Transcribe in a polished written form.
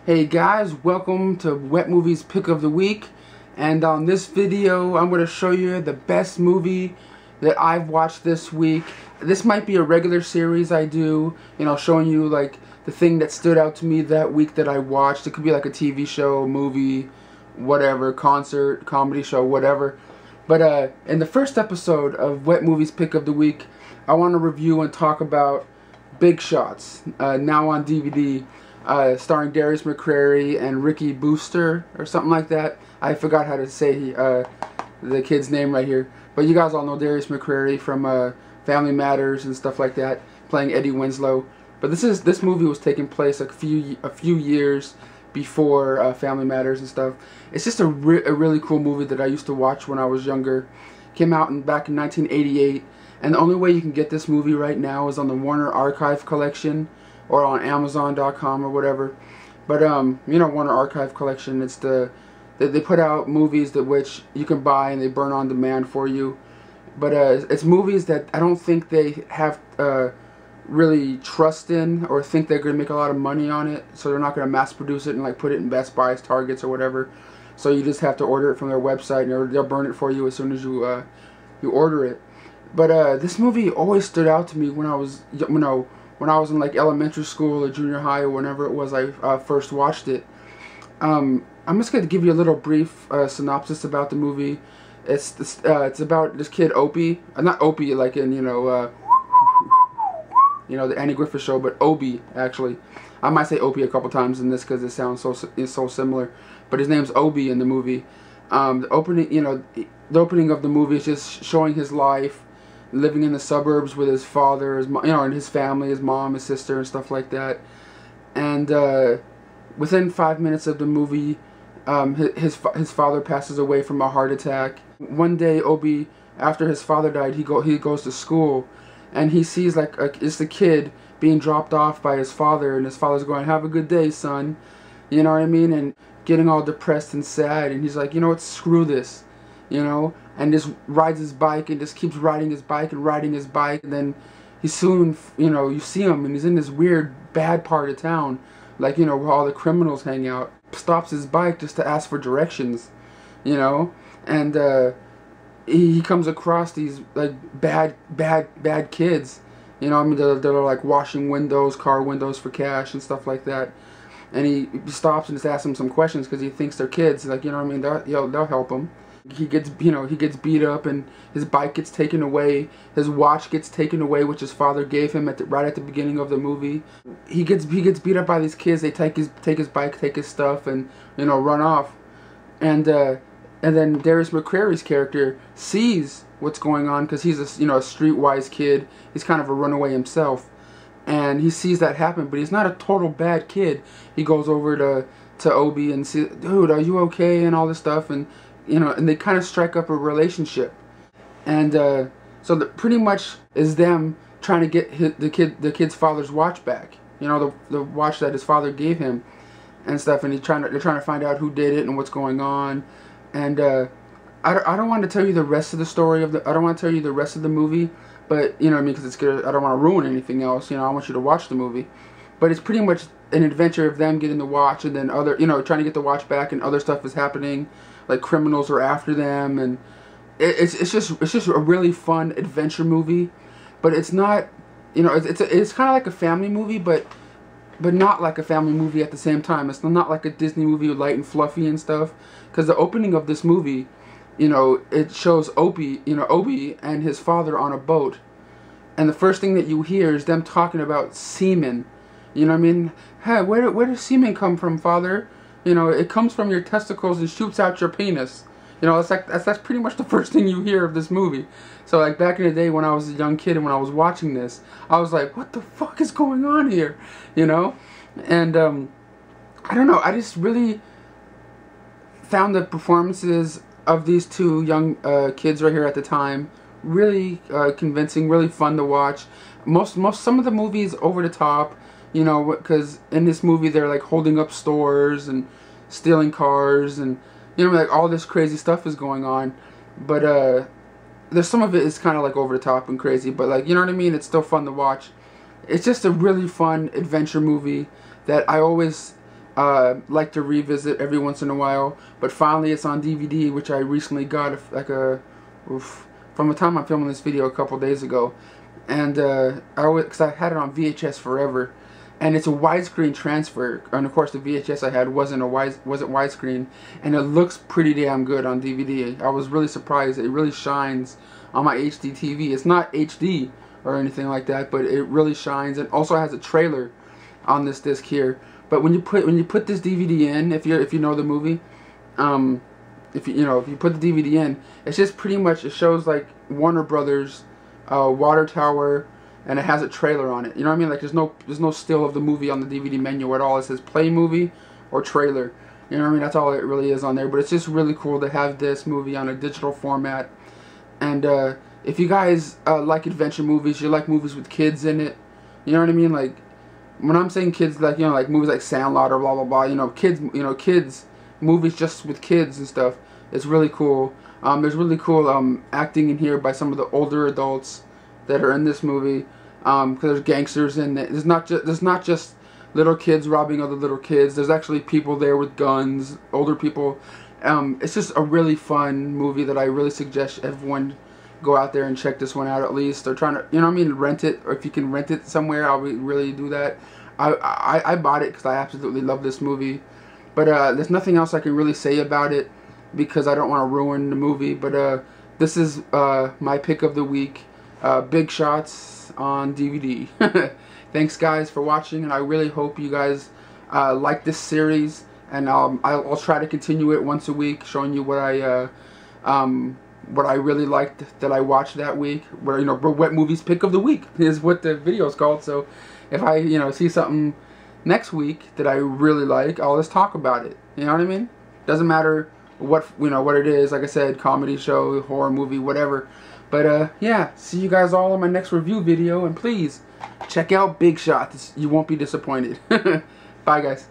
Hey guys, welcome to Wet Movies Pick of the Week, and on this video I'm going to show you the best movie that I've watched this week. This might be a regular series I do, showing you like the thing that stood out to me that week that I watched. It could be like a TV show, movie, whatever, concert, comedy show, whatever. But in the first episode of Wet Movies Pick of the Week, I want to review and talk about Big Shots, now on DVD. Starring Darius McCrary and Ricky Booster or something like that. I forgot how to say the kid's name right here, but you guys all know Darius McCrary from Family Matters and stuff like that, playing Eddie Winslow. But this movie was taking place a few years before Family Matters and stuff. It's just a really cool movie that I used to watch when I was younger. Came out back in 1988, and the only way you can get this movie right now is on the Warner Archive Collection, or on Amazon.com or whatever. But Warner Archive Collection, it's they put out movies that which you can buy and they burn on demand for you. But it's movies that I don't think they have really trust in or think they're going to make a lot of money on it, so they're not going to mass produce it and like put it in Best Buys, Targets, or whatever. So you just have to order it from their website, and they'll burn it for you as soon as you order it. But this movie always stood out to me when I was when I was in like elementary school or junior high or whenever it was I first watched it. I'm just going to give you a little brief synopsis about the movie. It's about this kid Opie, not Opie like in the Andy Griffith Show, but Obie actually. I might say Opie a couple times in this because it sounds so similar, but his name's Obie in the movie. The opening of the movie is just showing his life, living in the suburbs with his father, and his family, his mom, his sister, and stuff like that. And within 5 minutes of the movie, his father passes away from a heart attack. One day, Obie, after his father died, he goes to school, and he sees it's the kid being dropped off by his father, and his father's going, "Have a good day, son," you know what I mean, and getting all depressed and sad, and he's like, "You know what? Screw this," and just rides his bike and just keeps riding his bike, and then he soon, you see him, and he's in this weird bad part of town, where all the criminals hang out. Stops his bike just to ask for directions, and he comes across these bad kids, they're like washing car windows for cash and stuff like that. And he stops and just asks them some questions because he thinks they're kids, they'll help him. He gets beat up, and his bike gets taken away. His watch gets taken away, which his father gave him right at the beginning of the movie. He gets beat up by these kids. They take his bike, take his stuff, and run off. And then Darius McCrary's character sees what's going on because he's a streetwise kid. He's kind of a runaway himself, and he sees that happen. But he's not a total bad kid. He goes over to Obie and says, "Dude, are you okay?" and all this stuff, and they kind of strike up a relationship. And so pretty much is them trying to get the kid's father's watch back. The watch that his father gave him and stuff. And they're trying to find out who did it and what's going on. And I don't want to tell you the rest of the story I don't want to tell you the rest of the movie, but because it's good. I don't want to ruin anything else. I want you to watch the movie. But it's pretty much an adventure of them getting the watch, and then trying to get the watch back, and other stuff is happening. Like criminals are after them, and it's just a really fun adventure movie. But it's not, it's kind of like a family movie, but not like a family movie at the same time. It's not like a Disney movie, light and fluffy and stuff. Because the opening of this movie, it shows Obie and his father on a boat, and the first thing that you hear is them talking about semen. You know what I mean? Hey, where does semen come from, father? It comes from your testicles and shoots out your penis. That's pretty much the first thing you hear of this movie. So back in the day when I was a young kid and when I was watching this, I was like, what the fuck is going on here? And I don't know, I just really found the performances of these two young kids right here at the time really convincing, really fun to watch. Some of the movies over the top, because in this movie they're like holding up stores and stealing cars, and all this crazy stuff is going on. But there's some of it is kind of like over the top and crazy, but you know what I mean? It's still fun to watch. It's just a really fun adventure movie that I always like to revisit every once in a while. But finally it's on DVD, which I recently got from the time I'm filming this video a couple days ago. And because I had it on VHS forever, and it's a widescreen transfer, and of course the VHS I had wasn't widescreen, and it looks pretty damn good on DVD. I was really surprised. It really shines on my HD TV. It's not HD or anything like that, but it really shines. And also has a trailer on this disc here. But when you put this DVD in, if you know the movie, if you put the DVD in, it's just pretty much, it shows like Warner Brothers water tower, and it has a trailer on it. You know what I mean? Like there's no still of the movie on the DVD menu at all. It says play movie or trailer. You know what I mean? That's all it really is on there. But it's just really cool to have this movie on a digital format. And if you guys like adventure movies, you like movies with kids in it. You know what I mean? Like when I'm saying kids, like like movies like Sandlot or blah blah blah. Kids movies just with kids and stuff. It's really cool. There's really cool acting in here by some of the older adults that are in this movie. Because there's gangsters in it. There's not just little kids robbing other little kids. There's actually people there with guns, older people. It's just a really fun movie that I really suggest everyone go out there and check this one out at least. They're trying to, rent it, or if you can rent it somewhere, I would really do that. I bought it because I absolutely love this movie. But there's nothing else I can really say about it because I don't want to ruin the movie. But this is my pick of the week. Big Shots on DVD. Thanks guys for watching, and I really hope you guys like this series. And I'll try to continue it once a week, showing you what I really liked that I watched that week. What movies pick of the week is what the video is called. So if I see something next week that I really like, I'll just talk about it. You know what I mean? Doesn't matter what what it is. Like I said, comedy show, horror movie, whatever. But yeah, see you guys all in my next review video, and please check out Big Shots. You won't be disappointed. Bye guys.